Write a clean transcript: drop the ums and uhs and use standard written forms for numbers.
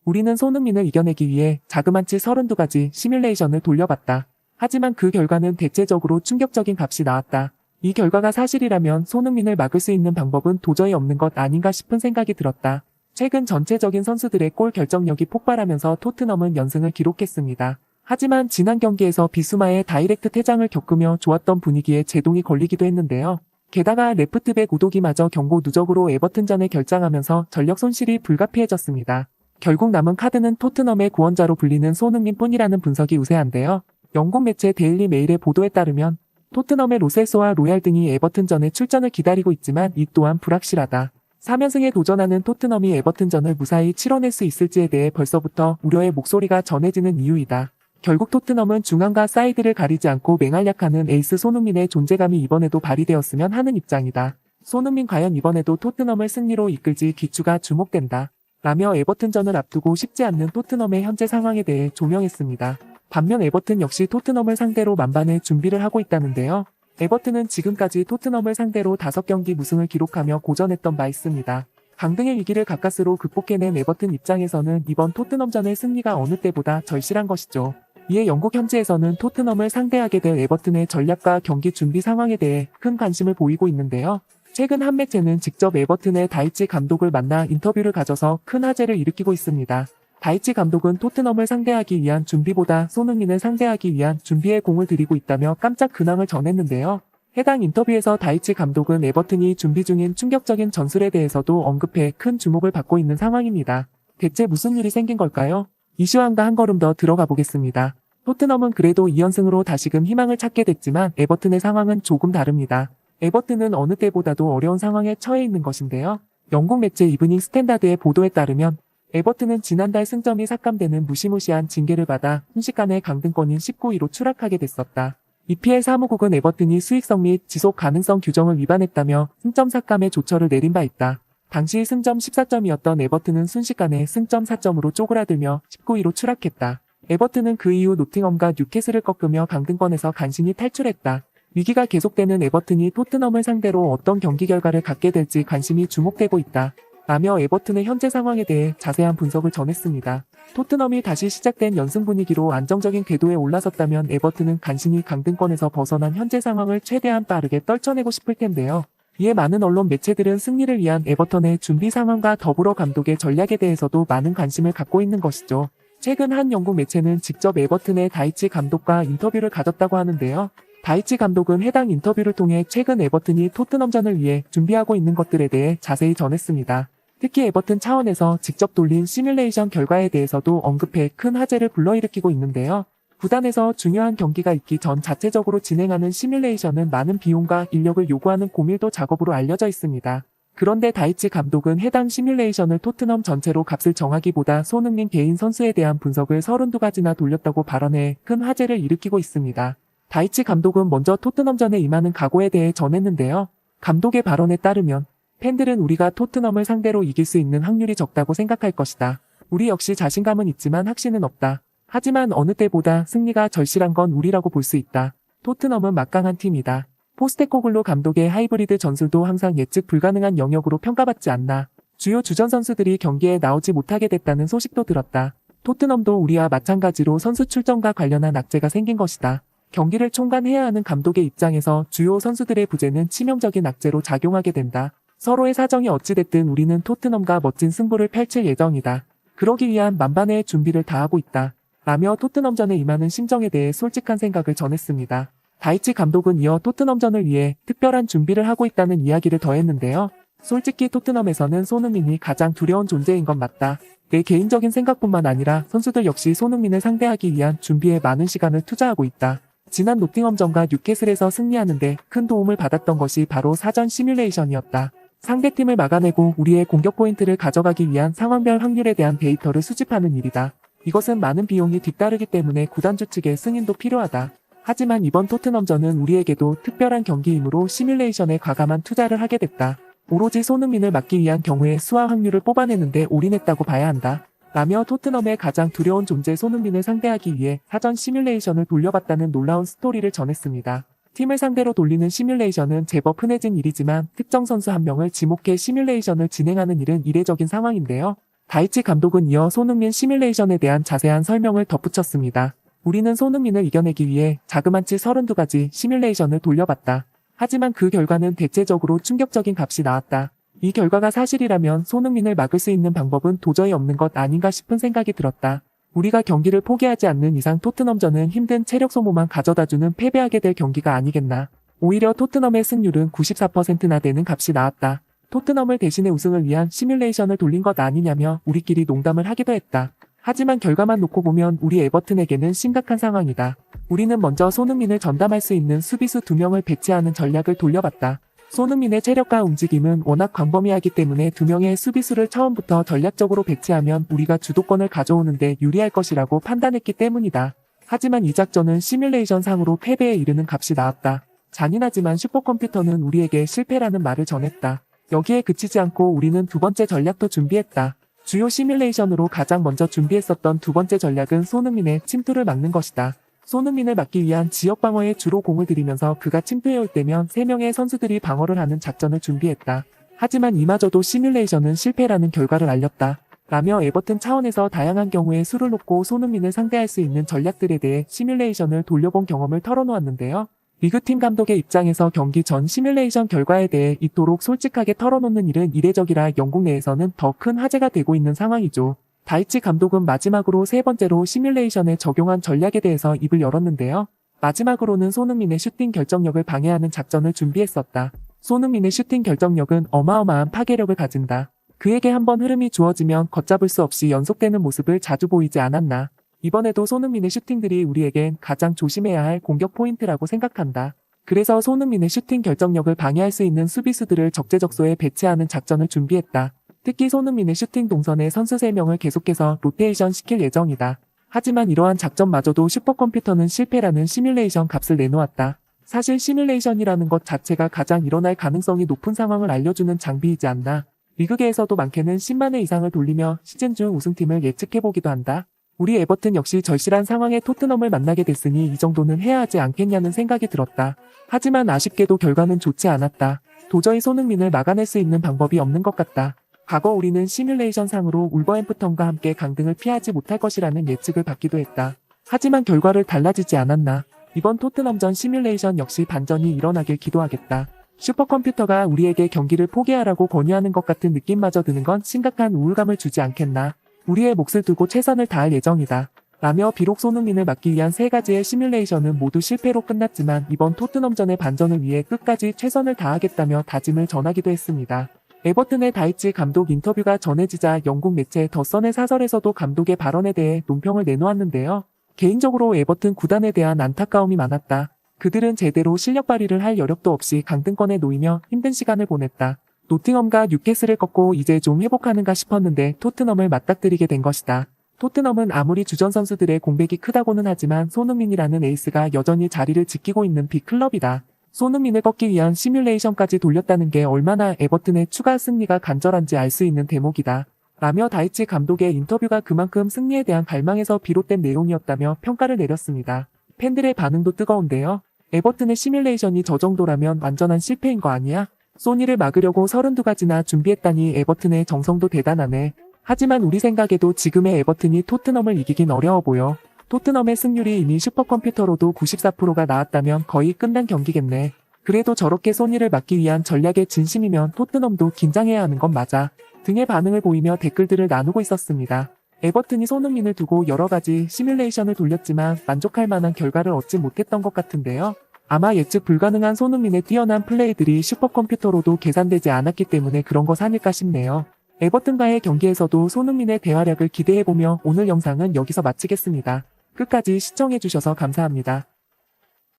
우리는 손흥민을 이겨내기 위해 자그마치 32가지 시뮬레이션을 돌려봤다. 하지만 그 결과는 대체적으로 충격적인 값이 나왔다. 이 결과가 사실이라면 손흥민을 막을 수 있는 방법은 도저히 없는 것 아닌가 싶은 생각이 들었다. 최근 전체적인 선수들의 골 결정력이 폭발하면서 토트넘은 연승을 기록했습니다. 하지만 지난 경기에서 비수마의 다이렉트 퇴장을 겪으며 좋았던 분위기에 제동이 걸리기도 했는데요. 게다가 레프트백 우도기마저 경고 누적으로 에버튼전을 결장하면서 전력 손실이 불가피해졌습니다. 결국 남은 카드는 토트넘의 구원자로 불리는 손흥민 뿐이라는 분석이 우세한데요. 영국 매체 데일리 메일의 보도에 따르면 토트넘의 로셀소와 로얄 등이 에버튼전에 출전을 기다리고 있지만 이 또한 불확실하다. 3연승에 도전하는 토트넘이 에버튼전을 무사히 치러낼 수 있을지에 대해 벌써부터 우려의 목소리가 전해지는 이유이다. 결국 토트넘은 중앙과 사이드를 가리지 않고 맹활약하는 에이스 손흥민의 존재감이 이번에도 발휘되었으면 하는 입장이다. 손흥민 과연 이번에도 토트넘을 승리로 이끌지 기추가 주목된다. 라며 에버튼전을 앞두고 쉽지 않는 토트넘의 현재 상황에 대해 조명했습니다. 반면 에버튼 역시 토트넘을 상대로 만반의 준비를 하고 있다는데요. 에버튼은 지금까지 토트넘을 상대로 5경기 무승을 기록하며 고전했던 바 있습니다. 강등의 위기를 가까스로 극복해낸 에버튼 입장에서는 이번 토트넘전의 승리가 어느 때보다 절실한 것이죠. 이에 영국 현지에서는 토트넘을 상대하게 될 에버튼의 전략과 경기 준비 상황에 대해 큰 관심을 보이고 있는데요. 최근 한 매체는 직접 에버튼의 다이치 감독을 만나 인터뷰를 가져서 큰 화제를 일으키고 있습니다. 다이치 감독은 토트넘을 상대하기 위한 준비보다 손흥민을 상대하기 위한 준비에 공을 들이고 있다며 깜짝 근황을 전했는데요. 해당 인터뷰에서 다이치 감독은 에버튼이 준비 중인 충격적인 전술에 대해서도 언급해 큰 주목을 받고 있는 상황입니다. 대체 무슨 일이 생긴 걸까요? 이슈왕과 한 걸음 더 들어가 보겠습니다. 토트넘은 그래도 2연승으로 다시금 희망을 찾게 됐지만 에버튼의 상황은 조금 다릅니다. 에버튼은 어느 때보다도 어려운 상황에 처해 있는 것인데요. 영국 매체 이브닝 스탠다드의 보도에 따르면 에버튼은 지난달 승점이 삭감되는 무시무시한 징계를 받아 순식간에 강등권인 19위로 추락하게 됐었다. EPL 사무국은 에버튼이 수익성 및 지속 가능성 규정을 위반했다며 승점 삭감의 조처를 내린 바 있다. 당시 승점 14점이었던 에버튼은 순식간에 승점 4점으로 쪼그라들며 19위로 추락했다. 에버튼은 그 이후 노팅엄과 뉴캐슬을 꺾으며 강등권에서 간신히 탈출했다. 위기가 계속되는 에버튼이 토트넘을 상대로 어떤 경기 결과를 갖게 될지 관심이 주목되고 있다. 라며 에버튼의 현재 상황에 대해 자세한 분석을 전했습니다. 토트넘이 다시 시작된 연승 분위기로 안정적인 궤도에 올라섰다면 에버튼은 간신히 강등권에서 벗어난 현재 상황을 최대한 빠르게 떨쳐내고 싶을 텐데요. 이에 많은 언론 매체들은 승리를 위한 에버턴의 준비 상황과 더불어 감독의 전략에 대해서도 많은 관심을 갖고 있는 것이죠. 최근 한 영국 매체는 직접 에버튼의 다이치 감독과 인터뷰를 가졌다고 하는데요. 다이치 감독은 해당 인터뷰를 통해 최근 에버튼이 토트넘전을 위해 준비하고 있는 것들에 대해 자세히 전했습니다. 특히 에버튼 차원에서 직접 돌린 시뮬레이션 결과에 대해서도 언급해 큰 화제를 불러일으키고 있는데요. 구단에서 중요한 경기가 있기 전 자체적으로 진행하는 시뮬레이션은 많은 비용과 인력을 요구하는 고밀도 작업으로 알려져 있습니다. 그런데 다이치 감독은 해당 시뮬레이션을 토트넘 전체로 값을 정하기보다 손흥민 개인 선수에 대한 분석을 32가지나 돌렸다고 발언해 큰 화제를 일으키고 있습니다. 다이치 감독은 먼저 토트넘전에 임하는 각오에 대해 전했는데요. 감독의 발언에 따르면 팬들은 우리가 토트넘을 상대로 이길 수 있는 확률이 적다고 생각할 것이다. 우리 역시 자신감은 있지만 확신은 없다. 하지만 어느 때보다 승리가 절실한 건 우리라고 볼 수 있다. 토트넘은 막강한 팀이다. 포스테코글루 감독의 하이브리드 전술도 항상 예측 불가능한 영역으로 평가받지 않나. 주요 주전 선수들이 경기에 나오지 못하게 됐다는 소식도 들었다. 토트넘도 우리와 마찬가지로 선수 출전과 관련한 악재가 생긴 것이다. 경기를 총괄해야 하는 감독의 입장에서 주요 선수들의 부재는 치명적인 악재로 작용하게 된다. 서로의 사정이 어찌됐든 우리는 토트넘과 멋진 승부를 펼칠 예정이다. 그러기 위한 만반의 준비를 다하고 있다. 라며 토트넘전에 임하는 심정에 대해 솔직한 생각을 전했습니다. 다이치 감독은 이어 토트넘전을 위해 특별한 준비를 하고 있다는 이야기를 더했는데요. 솔직히 토트넘에서는 손흥민이 가장 두려운 존재인 건 맞다. 내 개인적인 생각뿐만 아니라 선수들 역시 손흥민을 상대하기 위한 준비에 많은 시간을 투자하고 있다. 지난 노팅엄전과 뉴캐슬에서 승리하는데 큰 도움을 받았던 것이 바로 사전 시뮬레이션이었다. 상대팀을 막아내고 우리의 공격 포인트를 가져가기 위한 상황별 확률에 대한 데이터를 수집하는 일이다. 이것은 많은 비용이 뒤따르기 때문에 구단주 측의 승인도 필요하다. 하지만 이번 토트넘전은 우리에게도 특별한 경기이므로 시뮬레이션에 과감한 투자를 하게 됐다. 오로지 손흥민을 막기 위한 경우의 수와 확률을 뽑아내는데 올인했다고 봐야 한다. 라며 토트넘의 가장 두려운 존재 손흥민을 상대하기 위해 사전 시뮬레이션을 돌려봤다는 놀라운 스토리를 전했습니다. 팀을 상대로 돌리는 시뮬레이션은 제법 흔해진 일이지만 특정 선수 한 명을 지목해 시뮬레이션을 진행하는 일은 이례적인 상황인데요. 다이치 감독은 이어 손흥민 시뮬레이션에 대한 자세한 설명을 덧붙였습니다. 우리는 손흥민을 이겨내기 위해 자그마치 32가지 시뮬레이션을 돌려봤다. 하지만 그 결과는 대체적으로 충격적인 값이 나왔다. 이 결과가 사실이라면 손흥민을 막을 수 있는 방법은 도저히 없는 것 아닌가 싶은 생각이 들었다. 우리가 경기를 포기하지 않는 이상 토트넘전은 힘든 체력 소모만 가져다주는 패배하게 될 경기가 아니겠나. 오히려 토트넘의 승률은 94%나 되는 값이 나왔다. 토트넘을 대신해 우승을 위한 시뮬레이션을 돌린 것 아니냐며 우리끼리 농담을 하기도 했다. 하지만 결과만 놓고 보면 우리 에버튼에게는 심각한 상황이다. 우리는 먼저 손흥민을 전담할 수 있는 수비수 2명을 배치하는 전략을 돌려봤다. 손흥민의 체력과 움직임은 워낙 광범위하기 때문에 2명의 수비수를 처음부터 전략적으로 배치하면 우리가 주도권을 가져오는데 유리할 것이라고 판단했기 때문이다. 하지만 이 작전은 시뮬레이션 상으로 패배에 이르는 값이 나왔다. 잔인하지만 슈퍼컴퓨터는 우리에게 실패라는 말을 전했다. 여기에 그치지 않고 우리는 두 번째 전략도 준비했다. 주요 시뮬레이션으로 가장 먼저 준비했었던 두 번째 전략은 손흥민의 침투를 막는 것이다. 손흥민을 막기 위한 지역 방어에 주로 공을 들이면서 그가 침투해올 때면 3명의 선수들이 방어를 하는 작전을 준비했다. 하지만 이마저도 시뮬레이션은 실패라는 결과를 알렸다. 라며 에버튼 차원에서 다양한 경우에 수를 놓고 손흥민을 상대할 수 있는 전략들에 대해 시뮬레이션을 돌려본 경험을 털어놓았는데요. 리그팀 감독의 입장에서 경기 전 시뮬레이션 결과에 대해 이토록 솔직하게 털어놓는 일은 이례적이라 영국 내에서는 더 큰 화제가 되고 있는 상황이죠. 다이치 감독은 마지막으로 세 번째로 시뮬레이션에 적용한 전략에 대해서 입을 열었는데요. 마지막으로는 손흥민의 슈팅 결정력을 방해하는 작전을 준비했었다. 손흥민의 슈팅 결정력은 어마어마한 파괴력을 가진다. 그에게 한번 흐름이 주어지면 걷잡을 수 없이 연속되는 모습을 자주 보이지 않았나. 이번에도 손흥민의 슈팅들이 우리에겐 가장 조심해야 할 공격 포인트라고 생각한다. 그래서 손흥민의 슈팅 결정력을 방해할 수 있는 수비수들을 적재적소에 배치하는 작전을 준비했다. 특히 손흥민의 슈팅 동선에 선수 3명을 계속해서 로테이션 시킬 예정이다. 하지만 이러한 작전마저도 슈퍼컴퓨터는 실패라는 시뮬레이션 값을 내놓았다. 사실 시뮬레이션이라는 것 자체가 가장 일어날 가능성이 높은 상황을 알려주는 장비이지 않나. 리그계에서도 많게는 10만 회 이상을 돌리며 시즌 중 우승팀을 예측해보기도 한다. 우리 에버튼 역시 절실한 상황에 토트넘을 만나게 됐으니 이 정도는 해야 하지 않겠냐는 생각이 들었다. 하지만 아쉽게도 결과는 좋지 않았다. 도저히 손흥민을 막아낼 수 있는 방법이 없는 것 같다. 과거 우리는 시뮬레이션 상으로 울버햄프턴과 함께 강등을 피하지 못할 것이라는 예측을 받기도 했다. 하지만 결과를 달라지지 않았나. 이번 토트넘전 시뮬레이션 역시 반전이 일어나길 기도하겠다. 슈퍼컴퓨터가 우리에게 경기를 포기하라고 권유하는 것 같은 느낌마저 드는 건 심각한 우울감을 주지 않겠나. 우리의 몫을 두고 최선을 다할 예정이다. 라며 비록 손흥민을 막기 위한 3가지의 시뮬레이션은 모두 실패로 끝났지만 이번 토트넘전의 반전을 위해 끝까지 최선을 다하겠다며 다짐을 전하기도 했습니다. 에버튼의 다이치 감독 인터뷰가 전해지자 영국 매체 더 선의 사설에서도 감독의 발언에 대해 논평을 내놓았는데요. 개인적으로 에버튼 구단에 대한 안타까움이 많았다. 그들은 제대로 실력 발휘를 할 여력도 없이 강등권에 놓이며 힘든 시간을 보냈다. 노팅엄과 뉴캐슬을 꺾고 이제 좀 회복하는가 싶었는데 토트넘을 맞닥뜨리게 된 것이다. 토트넘은 아무리 주전 선수들의 공백이 크다고는 하지만 손흥민이라는 에이스가 여전히 자리를 지키고 있는 빅클럽이다. 손흥민을 꺾기 위한 시뮬레이션까지 돌렸다는 게 얼마나 에버튼의 추가 승리가 간절한지 알 수 있는 대목이다. 라며 다이치 감독의 인터뷰가 그만큼 승리에 대한 갈망에서 비롯된 내용이었다며 평가를 내렸습니다. 팬들의 반응도 뜨거운데요. 에버튼의 시뮬레이션이 저 정도라면 완전한 실패인 거 아니야? 소니를 막으려고 32가지나 준비했다니 에버튼의 정성도 대단하네. 하지만 우리 생각에도 지금의 에버튼이 토트넘을 이기긴 어려워 보여. 토트넘의 승률이 이미 슈퍼컴퓨터로도 94%가 나왔다면 거의 끝난 경기겠네. 그래도 저렇게 소니를 막기 위한 전략의 진심이면 토트넘도 긴장해야 하는 건 맞아. 등의 반응을 보이며 댓글들을 나누고 있었습니다. 에버튼이 손흥민을 두고 여러가지 시뮬레이션을 돌렸지만 만족할 만한 결과를 얻지 못했던 것 같은데요. 아마 예측 불가능한 손흥민의 뛰어난 플레이들이 슈퍼컴퓨터로도 계산되지 않았기 때문에 그런 것 아닐까 싶네요. 에버튼과의 경기에서도 손흥민의 대활약을 기대해보며 오늘 영상은 여기서 마치겠습니다. 끝까지 시청해주셔서 감사합니다.